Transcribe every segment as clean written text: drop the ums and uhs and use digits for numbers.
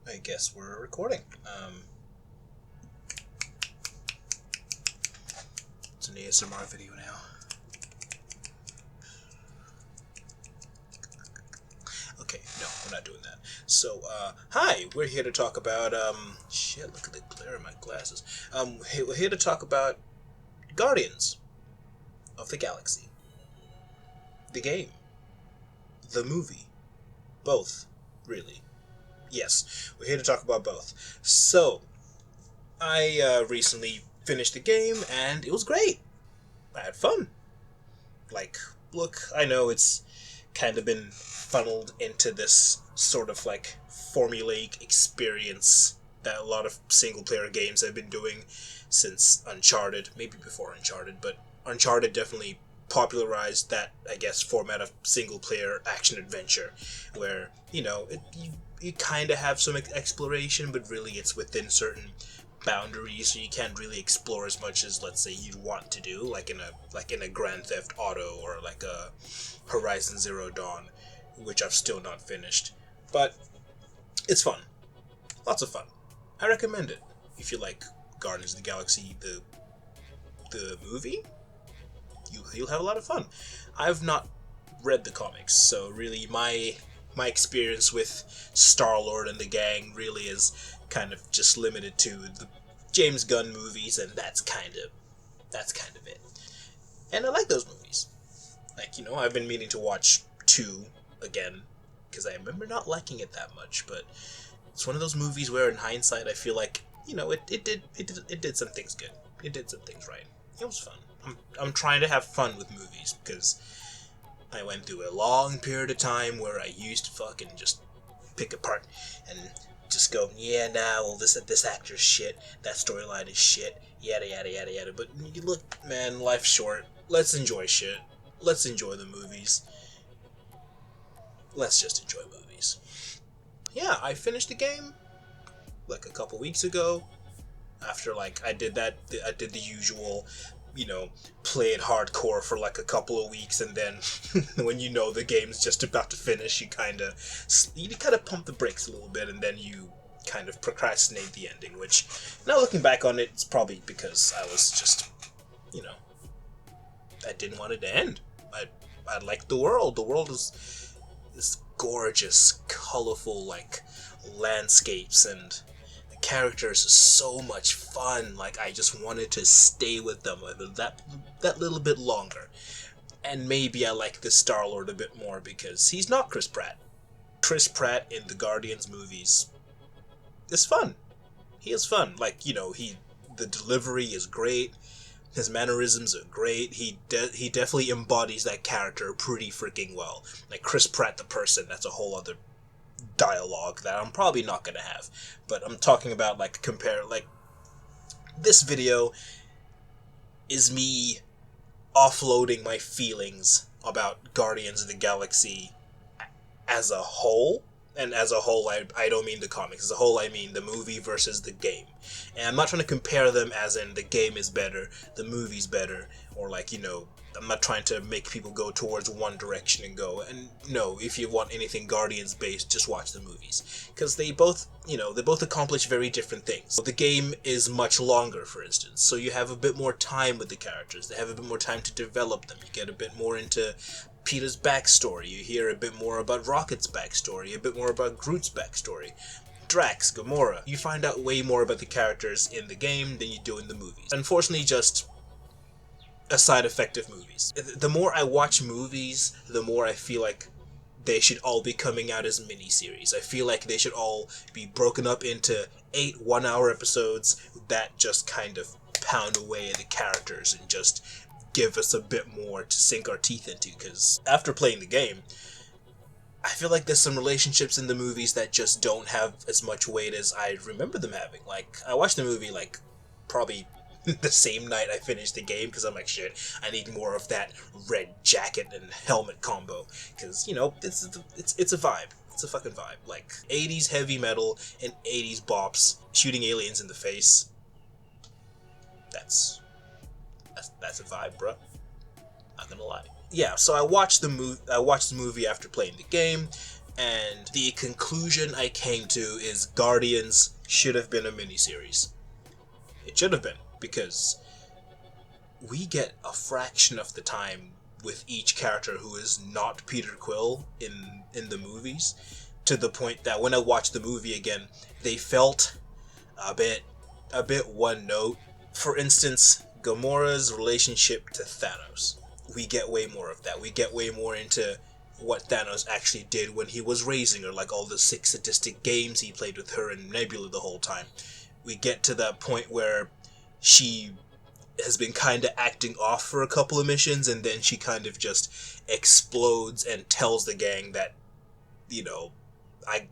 I guess we're recording. It's an ASMR video now. Okay, no, we're not doing that. So, hi, we're here to talk about, shit, look at the glare in my glasses. We're here to talk about Guardians of the Galaxy. The game. The movie. Both, really. Yes, we're here to talk about both. So, I recently finished the game, and it was great. I had fun. Like, look, I know it's kind of been funneled into this sort of like formulaic experience that a lot of single-player games have been doing since Uncharted, maybe before Uncharted, but Uncharted definitely popularized that, I guess, format of single-player action-adventure, where, you kind of have some exploration, but really it's within certain boundaries, so you can't really explore as much as, let's say, you'd want to do, like in a Grand Theft Auto or like a Horizon Zero Dawn, which I've still not finished. But it's fun, lots of fun. I recommend it if you like Guardians of the Galaxy, the movie. You'll have a lot of fun. I've not read the comics, so really my experience with Star-Lord and the gang really is kind of just limited to the James Gunn movies, and that's kind of it. And I like those movies. Like, I've been meaning to watch 2 again, because I remember not liking it that much, but it's one of those movies where in hindsight I feel like, it did some things good. It did some things right. It was fun. I'm trying to have fun with movies, because I went through a long period of time where I used to fucking just pick apart and just go, yeah, nah, well, this actor's shit, that storyline is shit, yada yada yada yada. But you look, man, life's short. Let's enjoy shit. Let's enjoy the movies. Let's just enjoy movies. Yeah, I finished the game like a couple weeks ago. After I did the usual, play it hardcore for like a couple of weeks, and then when the game's just about to finish, you kind of pump the brakes a little bit, and then you kind of procrastinate the ending, which, now looking back on it, it's probably because I was just, I didn't want it to end. I liked the world. The world is this gorgeous, colorful, landscapes, and the characters are so much fun. I just wanted to stay with them that little bit longer. And maybe I like the Star-Lord a bit more because he's not Chris Pratt. Chris Pratt in the Guardians movies is fun. He is fun. The delivery is great. His mannerisms are great. He definitely embodies that character pretty freaking well. Like Chris Pratt the person, that's a whole other dialogue that I'm probably not gonna have. But I'm talking about this video is me offloading my feelings about Guardians of the Galaxy as a whole. And as a whole, I don't mean the comics. As a whole, I mean the movie versus the game. And I'm not trying to compare them as in the game is better, the movie's better, or I'm not trying to make people go towards one direction and go, and no, if you want anything Guardians-based, just watch the movies. Because they both accomplish very different things. The game is much longer, for instance, so you have a bit more time with the characters. They have a bit more time to develop them. You get a bit more into Peter's backstory, you hear a bit more about Rocket's backstory, a bit more about Groot's backstory, Drax, Gamora. You find out way more about the characters in the game than you do in the movies. Unfortunately, just a side effect of movies. The more I watch movies, the more I feel like they should all be coming out as miniseries. I feel like they should all be broken up into 8 one-hour episodes that just kind of pound away at the characters and just give us a bit more to sink our teeth into, because after playing the game, I feel like there's some relationships in the movies that just don't have as much weight as I remember them having. I watched the movie probably the same night I finished the game, because I'm like, shit, I need more of that red jacket and helmet combo, because, it's a vibe. It's a fucking vibe. 80s heavy metal and 80s bops shooting aliens in the face. That's a vibe, bruh. Not gonna lie. Yeah, so I watched the movie after playing the game. And the conclusion I came to is Guardians should have been a miniseries. It should have been, because we get a fraction of the time with each character who is not Peter Quill in the movies, to the point that when I watched the movie again, they felt a bit one note. For instance, Gamora's relationship to Thanos. We get way more of that. We get way more into what Thanos actually did when he was raising her, like all the sick sadistic games he played with her and Nebula the whole time. We get to that point where she has been kind of acting off for a couple of missions, and then she kind of just explodes and tells the gang that, you know, I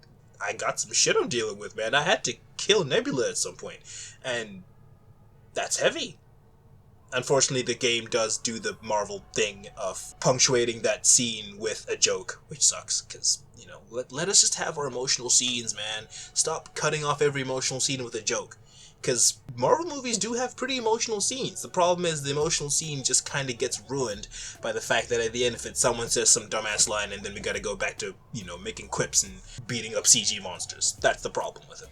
got some shit I'm dealing with, man. I had to kill Nebula at some point. And that's heavy. Unfortunately, the game does do the Marvel thing of punctuating that scene with a joke, which sucks, because, you know, let us just have our emotional scenes, man. Stop cutting off every emotional scene with a joke. Because Marvel movies do have pretty emotional scenes. The problem is the emotional scene just kind of gets ruined by the fact that at the end of it, someone says some dumbass line and then we gotta go back to, you know, making quips and beating up CG monsters. That's the problem with it.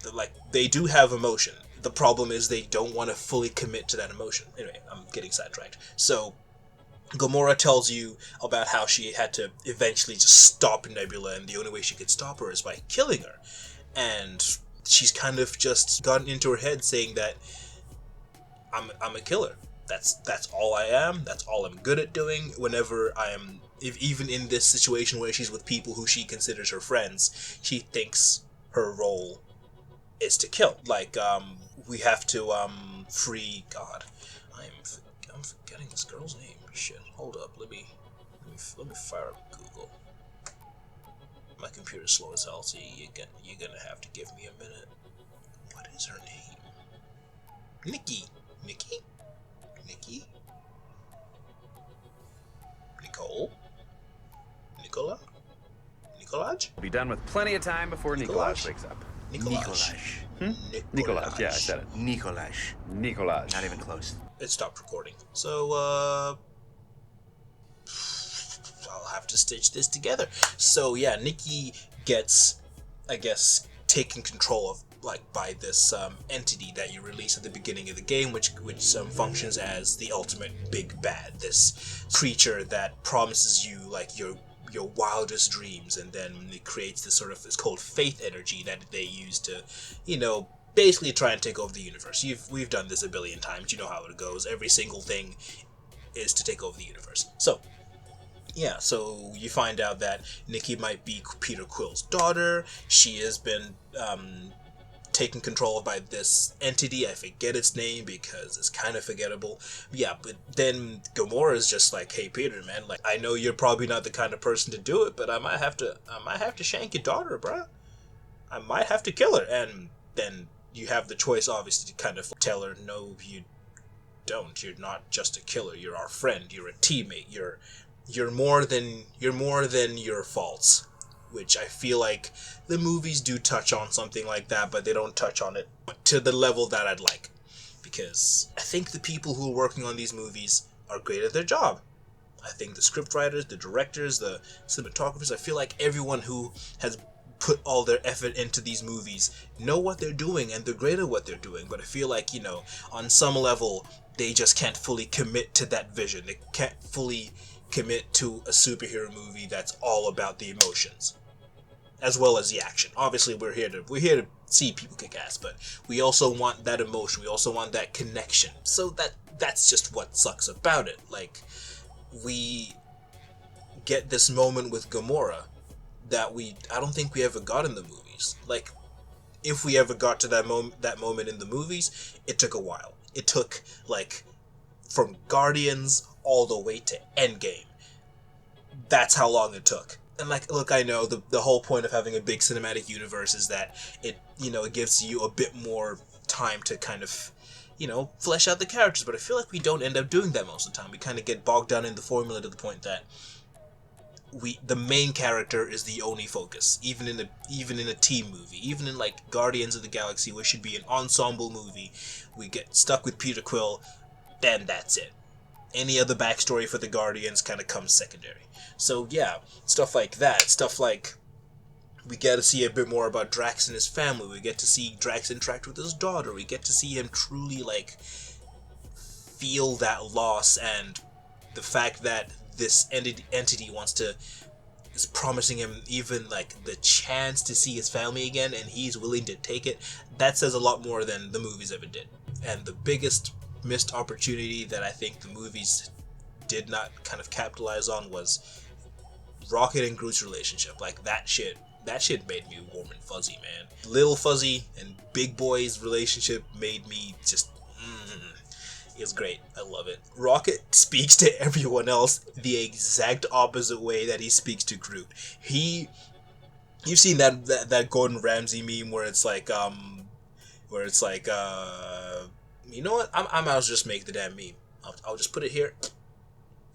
They do have emotion. The problem is they don't want to fully commit to that emotion. Anyway, I'm getting sidetracked. So, Gamora tells you about how she had to eventually just stop Nebula, and the only way she could stop her is by killing her. And she's kind of just gotten into her head saying that I'm a killer. That's all I am. That's all I'm good at doing. Whenever I am, even in this situation where she's with people who she considers her friends, she thinks her role is to kill. Like, we have to free. God, I'm forgetting this girl's name. Shit. Hold up. Let me fire up Google. My computer's slow as hell, so you're gonna have to give me a minute. What is her name? Nikki? Nicole? Nicolaj? Be done with plenty of time before Nicolaj wakes up. Nicolaj. Nicolaj, yeah, I said it. Nicolaj. Not even close. It stopped recording. So, I'll have to stitch this together. So, yeah, Nikki gets, I guess, taken control of, like, by this entity that you release at the beginning of the game, which functions as the ultimate big bad. This creature that promises you, like, your wildest dreams, and then it creates this sort of, it's called faith energy that they use to, you know, basically try and take over the universe. We've done this a billion times. You know how it goes. Every single thing is to take over the universe. So, yeah, so you find out that Nikki might be Peter Quill's daughter. She has been taken control of by this entity. I forget its name because it's kind of forgettable. Yeah, but then Gamora is just like, hey Peter, man, like, I know you're probably not the kind of person to do it, but I might have to shank your daughter, bruh. I might have to kill her. And then you have the choice, obviously, to kind of tell her, no, you don't. You're not just a killer. You're our friend. You're a teammate. You're more than your faults. Which I feel like the movies do touch on something like that, but they don't touch on it to the level that I'd like. Because I think the people who are working on these movies are great at their job. I think the scriptwriters, the directors, the cinematographers, I feel like everyone who has put all their effort into these movies know what they're doing, and they're great at what they're doing. But I feel like, you know, on some level, they just can't fully commit to that vision. They can't fully commit to a superhero movie that's all about the emotions, as well as the action. Obviously, we're here to see people kick ass, but we also want that emotion. We also want that connection. So that's just what sucks about it. Like, we get this moment with Gamora that I don't think we ever got in the movies. Like, if we ever got to that moment in the movies, it took a while. It took, like, from Guardians all the way to Endgame. That's how long it took. And, like, look, I know the whole point of having a big cinematic universe is that it gives you a bit more time to kind of, flesh out the characters. But I feel like we don't end up doing that most of the time. We kind of get bogged down in the formula to the point that the main character is the only focus. Even in a team movie, even in, like, Guardians of the Galaxy, which should be an ensemble movie, we get stuck with Peter Quill. Then that's it. Any other backstory for the Guardians kind of comes secondary. So yeah, stuff like that. Stuff like We get to see a bit more about Drax and his family. We get to see Drax interact with his daughter. We get to see him truly, like, feel that loss, and the fact that this entity is promising him even, like, the chance to see his family again, and he's willing to take it. That says a lot more than the movies ever did. And the biggest missed opportunity that I think the movies did not kind of capitalize on was Rocket and Groot's relationship. Like, that shit made me warm and fuzzy, man. Little Fuzzy and Big Boy's relationship made me just it's great. I love it. Rocket speaks to everyone else the exact opposite way that he speaks to Groot. You've seen that Gordon Ramsay meme where it's like you know what? I might as well just make the damn meme. I'll just put it here.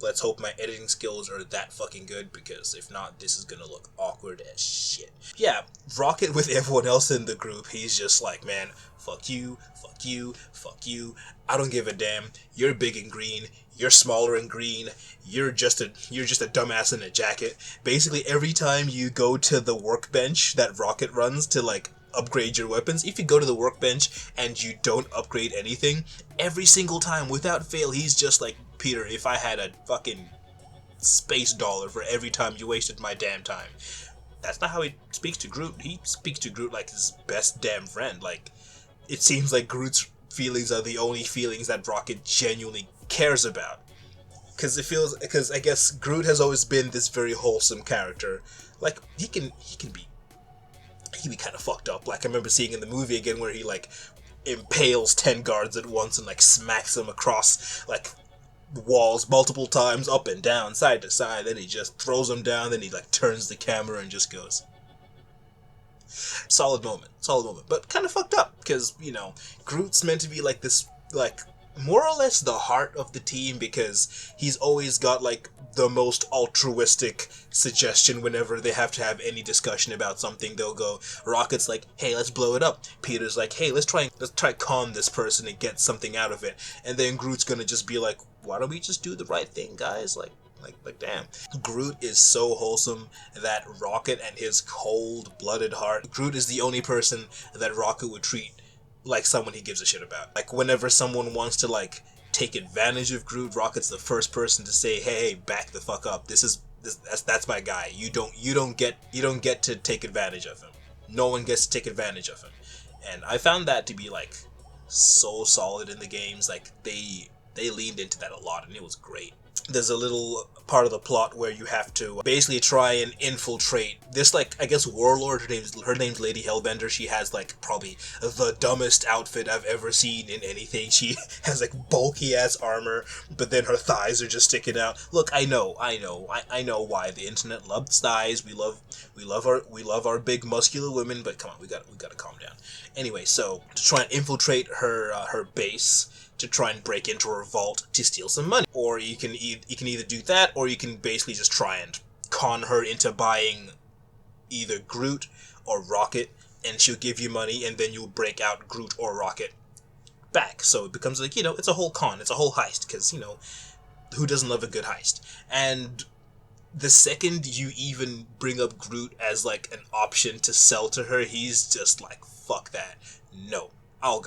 Let's hope my editing skills are that fucking good, because if not, this is gonna look awkward as shit. Yeah, Rocket with everyone else in the group, he's just like, man, fuck you, fuck you, fuck you. I don't give a damn. You're big and green. You're smaller and green. You're just a dumbass in a jacket. Basically, every time you go to the workbench that Rocket runs to, like, upgrade your weapons, if you go to the workbench and you don't upgrade anything, every single time, without fail, he's just like, Peter, if I had a fucking space dollar for every time you wasted my damn time. That's not how he speaks to Groot. He speaks to Groot like his best damn friend. Like, it seems like Groot's feelings are the only feelings that Rocket genuinely cares about. Because I guess Groot has always been this very wholesome character. Like, he can be kind of fucked up. Like, I remember seeing in the movie again where he, like, impales 10 guards at once and, like, smacks them across, like, walls multiple times, up and down, side to side. Then he just throws them down. Then he, like, turns the camera and just goes. Solid moment, but kind of fucked up, because, you know, Groot's meant to be like this, like, more or less the heart of the team, because he's always got, like, the most altruistic suggestion whenever they have to have any discussion about something. They'll go, Rocket's like, hey, let's blow it up. Peter's like, hey, let's try con this person and get something out of it. And then Groot's gonna just be like, why don't we just do the right thing, guys? Like, damn. Groot is so wholesome that Rocket and his cold-blooded heart, Groot is the only person that Rocket would treat like someone he gives a shit about. Like, whenever someone wants to, like, take advantage of Groot, Rocket's the first person to say, hey, back the fuck up. That's my guy. You don't get to take advantage of him. No one gets to take advantage of him. And I found that to be, like, so solid in the games. Like, they leaned into that a lot, and it was great. There's a little part of the plot where you have to basically try and infiltrate this, like, I guess, warlord. Her name's Lady Hellbender. She has, like, probably the dumbest outfit I've ever seen in anything. She has, like, bulky ass armor, but then her thighs are just sticking out. Look, I know why the internet loves thighs. We love our big muscular women, but come on, we gotta calm down. Anyway, so to try and infiltrate her base, to try and break into her vault to steal some money. Or you can either do that, or you can basically just try and con her into buying either Groot or Rocket, and she'll give you money, and then you'll break out Groot or Rocket back. So it becomes like, you know, it's a whole con, it's a whole heist, because, you know, who doesn't love a good heist? And the second you even bring up Groot as, like, an option to sell to her, he's just like, fuck that. No, I'll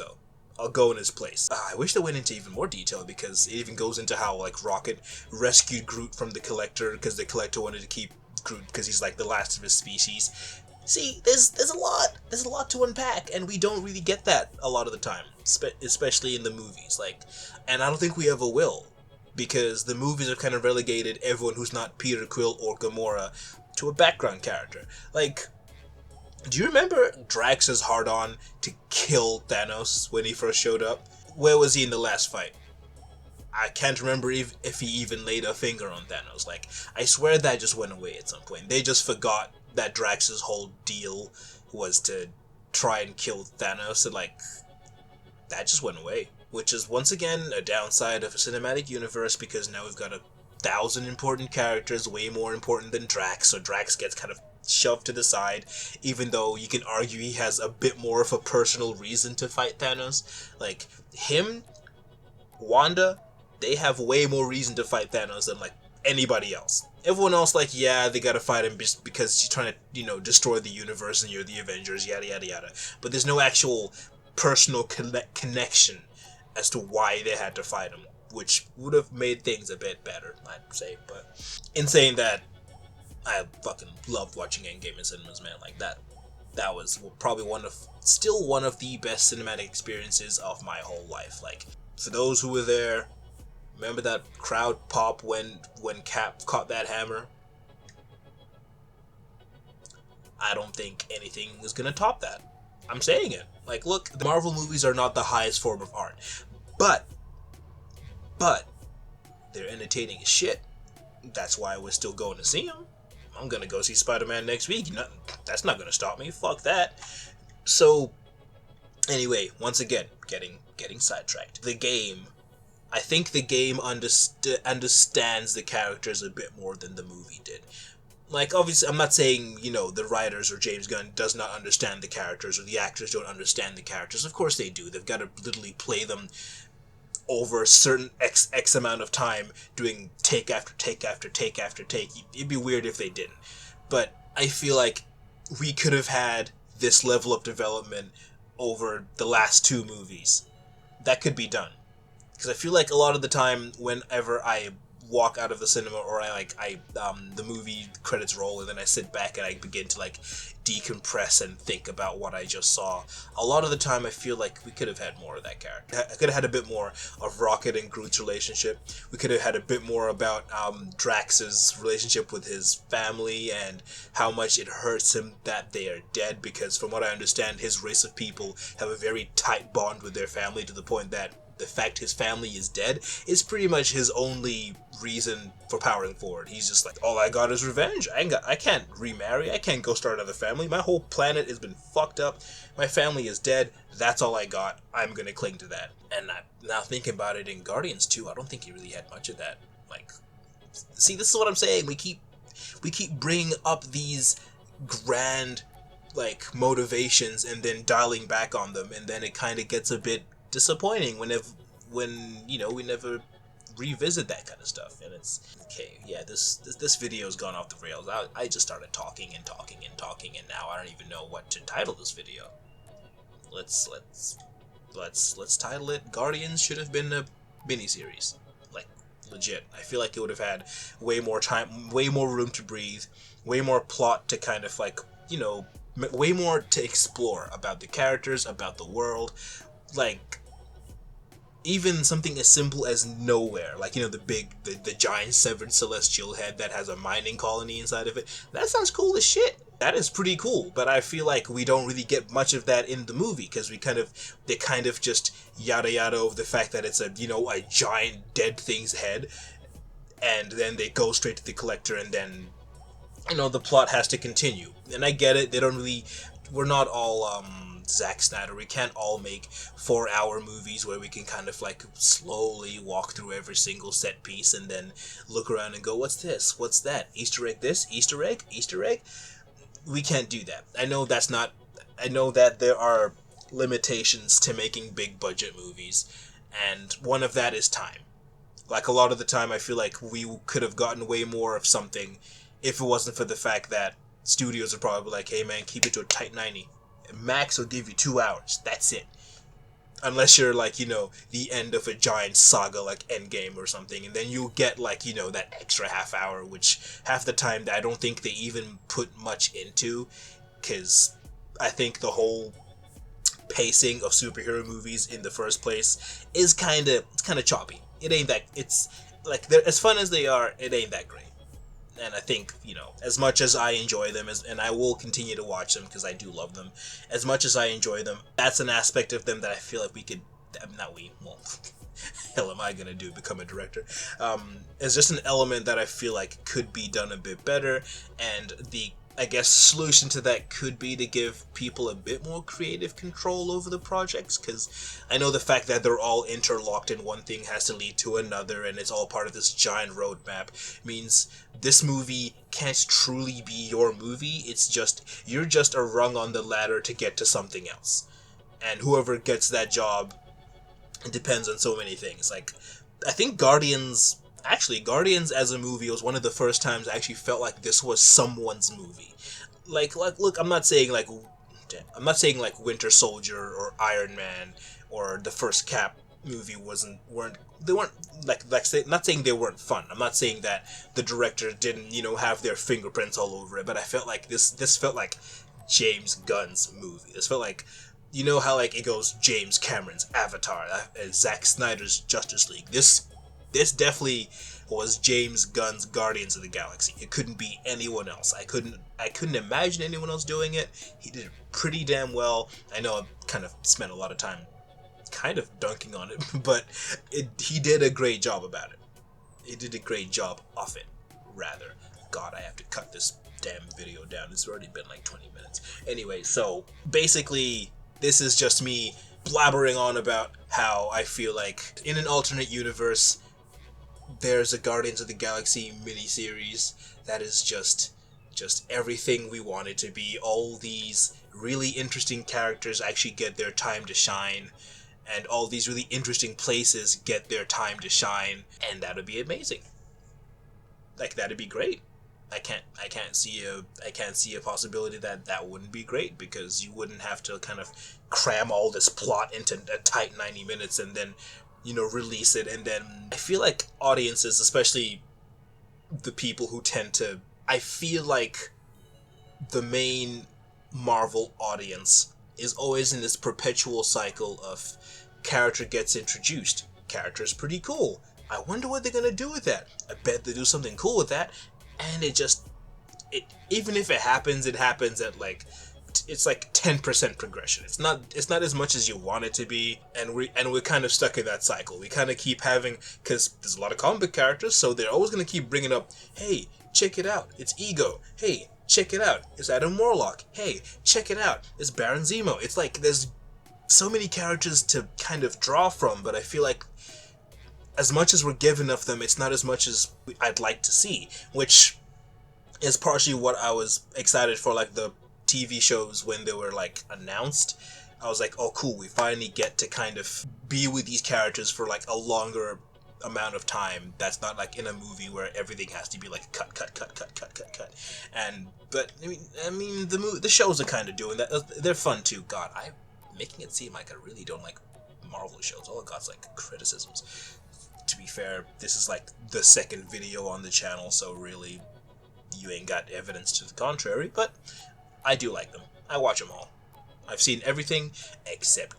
go in his place. I wish they went into even more detail, because it even goes into how, like, Rocket rescued Groot from the Collector, because the Collector wanted to keep Groot because he's, like, the last of his species. See, there's a lot to unpack, and we don't really get that a lot of the time, especially in the movies. Like, and I don't think we ever will, because the movies have kind of relegated everyone who's not Peter Quill or Gamora to a background character. Like, do you remember Drax's hard-on to kill Thanos when he first showed up? Where was he in the last fight? I can't remember if he even laid a finger on Thanos. Like, I swear that just went away at some point. They just forgot that Drax's whole deal was to try and kill Thanos, and, like, that just went away. Which is, once again, a downside of a cinematic universe, because now we've got 1,000 important characters, way more important than Drax, so Drax gets kind of shoved to the side, even though you can argue he has a bit more of a personal reason to fight Thanos. Like, him, Wanda, they have way more reason to fight Thanos than, like, anybody else. Everyone else, like, yeah, they gotta fight him because he's trying to, destroy the universe and you're the Avengers, yada yada yada. But there's no actual personal connection as to why they had to fight him, which would have made things a bit better, I'd say. But in saying that, I fucking loved watching Endgame in cinemas, man. Like that was probably still one of the best cinematic experiences of my whole life. Like, for those who were there, remember that crowd pop when Cap caught that hammer? I don't think anything is gonna top that. I'm saying it. Like, look, the Marvel movies are not the highest form of art, but they're entertaining as shit. That's why we're still going to see them. I'm gonna go see Spider-Man next week. That's not gonna stop me. Fuck that. So, anyway, once again, getting sidetracked. The game. I think the game understands the characters a bit more than the movie did. Like, obviously, I'm not saying, the writers or James Gunn does not understand the characters or the actors don't understand the characters. Of course they do. They've got to literally play them over a certain X amount of time, doing take after take after take after take. It'd be weird if they didn't. But I feel like we could have had this level of development over the last two movies. That could be done. Because I feel like a lot of the time, whenever I walk out of the cinema or the movie credits roll and then I sit back and I begin to decompress and think about what I just saw, a lot of the time I feel like we could have had more of that character. I could have had a bit more of Rocket and Groot's relationship. We could have had a bit more about Drax's relationship with his family and how much it hurts him that they are dead, because from what I understand, his race of people have a very tight bond with their family, to the point that the fact his family is dead is pretty much his only reason for powering forward. He's just like, all I got is revenge. I can't remarry. I can't go start another family. My whole planet has been fucked up. My family is dead. That's all I got. I'm gonna cling to that. And now thinking about it, in Guardians 2, I don't think he really had much of that. Like, see, this is what I'm saying. We keep bringing up these grand motivations and then dialing back on them, and then it kind of gets a bit disappointing when we never revisit that kind of stuff. And it's okay. Yeah, this video's gone off the rails. I just started talking and now I don't even know what to title this video. Let's title it Guardians Should Have Been a Miniseries. Like, legit. I feel like it would have had way more time, way more room to breathe, way more plot to kind of way more to explore about the characters, about the world. Even something as simple as Nowhere, the giant severed celestial head that has a mining colony inside of it. That sounds cool as shit. That is pretty cool, but I feel like we don't really get much of that in the movie, because they kind of just yada yada over the fact that it's a giant dead thing's head, and then they go straight to the Collector, and then the plot has to continue. And I get it. We're not all Zack Snyder. We can't all make 4-hour movies where we can kind of slowly walk through every single set piece and then look around and go, what's this? What's that? Easter egg this? Easter egg? Easter egg? We can't do that. I know that there are limitations to making big budget movies, and one of that is time. A lot of the time I feel like we could have gotten way more of something if it wasn't for the fact that studios are probably like, hey man, keep it to a tight 90. Max will give you 2 hours. That's it. Unless you're the end of a giant saga like Endgame or something, and then you'll get that extra half hour, which half the time I don't think they even put much into, because I think the whole pacing of superhero movies in the first place is kind of choppy. It ain't that, it's they're as fun as they are, it ain't that great. And I think, as much as I enjoy them, and I will continue to watch them because I do love them, as much as I enjoy them, that's an aspect of them that I feel like we could, hell am I gonna do, become a director? It's just an element that I feel like could be done a bit better, and the solution to that could be to give people a bit more creative control over the projects, because I know the fact that they're all interlocked and one thing has to lead to another and it's all part of this giant roadmap means this movie can't truly be your movie. It's just, you're just a rung on the ladder to get to something else, and whoever gets that job, it depends on so many things. I think Guardians Actually, Guardians as a movie was one of the first times I actually felt like this was someone's movie. Look, I'm not saying like Winter Soldier or Iron Man or the first Cap movie weren't they weren't not saying they weren't fun. I'm not saying that the director didn't have their fingerprints all over it, but I felt like this felt like James Gunn's movie. This felt like how like it goes James Cameron's Avatar, Zack Snyder's Justice League. This definitely was James Gunn's Guardians of the Galaxy. It couldn't be anyone else. I couldn't imagine anyone else doing it. He did it pretty damn well. I know I kind of spent a lot of time kind of dunking on it, but he did a great job about it. He did a great job of it, rather. God, I have to cut this damn video down. It's already been like 20 minutes. Anyway, so basically, this is just me blabbering on about how I feel like in an alternate universe, there's a Guardians of the Galaxy miniseries that is just everything we want it to be. All these really interesting characters actually get their time to shine, and all these really interesting places get their time to shine, and that'd be amazing. Like, that'd be great. I can't see a possibility that wouldn't be great, because you wouldn't have to kind of cram all this plot into a tight 90 minutes and then release it. And then I feel like audiences, especially the people who tend to, I feel like the main Marvel audience is always in this perpetual cycle of character gets introduced, character's pretty cool, I wonder what they're gonna do with that, I bet they do something cool with that, and it even if it happens at like it's like 10% progression. It's not as much as you want it to be, and we're kind of stuck in that cycle. We kind of keep having, because there's a lot of comic book characters, so they're always going to keep bringing up, hey, check it out, it's Ego. Hey, check it out, it's Adam Warlock. Hey, check it out, it's Baron Zemo. It's like there's so many characters to kind of draw from, but I feel like as much as we're given of them, it's not as much as I'd like to see, which is partially what I was excited for, like the TV shows when they were like announced. I was like, oh cool, we finally get to kind of be with these characters for like a longer amount of time. That's not like in a movie where everything has to be like cut. But I mean the shows are kind of doing that. They're fun too. God, I'm making it seem like I really don't like Marvel shows. All I got's like criticisms. To be fair, this is like the second video on the channel, so really you ain't got evidence to the contrary, but I do like them. I watch them all. I've seen everything except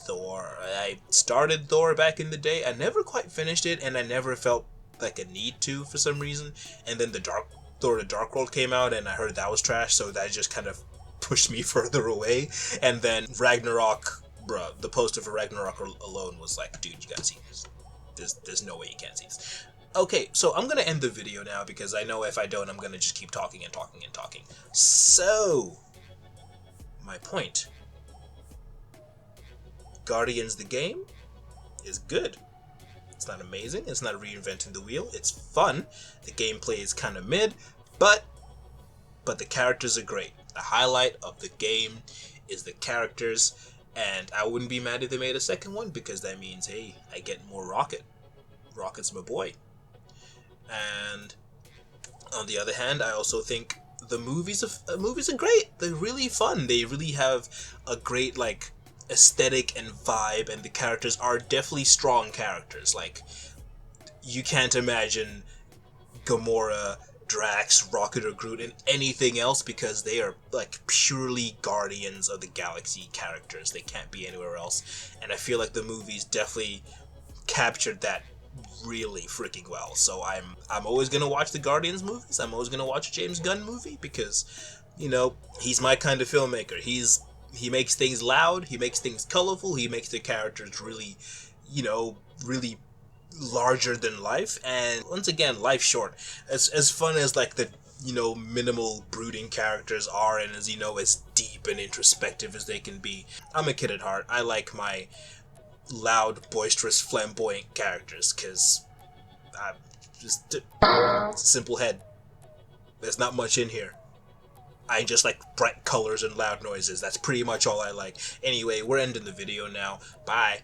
Thor. I started Thor back in the day. I never quite finished it, and I never felt like a need to for some reason. And then Thor: The Dark World came out, and I heard that was trash, so that just kind of pushed me further away. And then Ragnarok, bruh, the poster for Ragnarok alone was like, dude, you gotta see this. There's no way you can't see this. Okay, so I'm gonna end the video now, because I know if I don't, I'm gonna just keep talking and talking and talking. So, my point. Guardians the game is good. It's not amazing, it's not reinventing the wheel, it's fun. The gameplay is kind of mid, but the characters are great. The highlight of the game is the characters, and I wouldn't be mad if they made a second one, because that means, hey, I get more Rocket. Rocket's my boy. And on the other hand, I also think the movies are great. They're really fun. They really have a great like aesthetic and vibe, and the characters are definitely strong characters. Like, you can't imagine Gamora, Drax, Rocket, or Groot in anything else, because they are like purely Guardians of the Galaxy characters. They can't be anywhere else, and I feel like the movies definitely captured that really freaking well. So I'm always gonna watch the Guardians movies. I'm always gonna watch a James Gunn movie, because he's my kind of filmmaker. He makes things loud, he makes things colorful, he makes the characters really really larger than life. And once again, life's short. As fun as like the minimal brooding characters are, and as deep and introspective as they can be, I'm a kid at heart. I like my loud, boisterous, flamboyant characters, because I'm just it's a simple head. There's not much in here. I just like bright colors and loud noises. That's pretty much all I like. Anyway, we're ending the video now. Bye.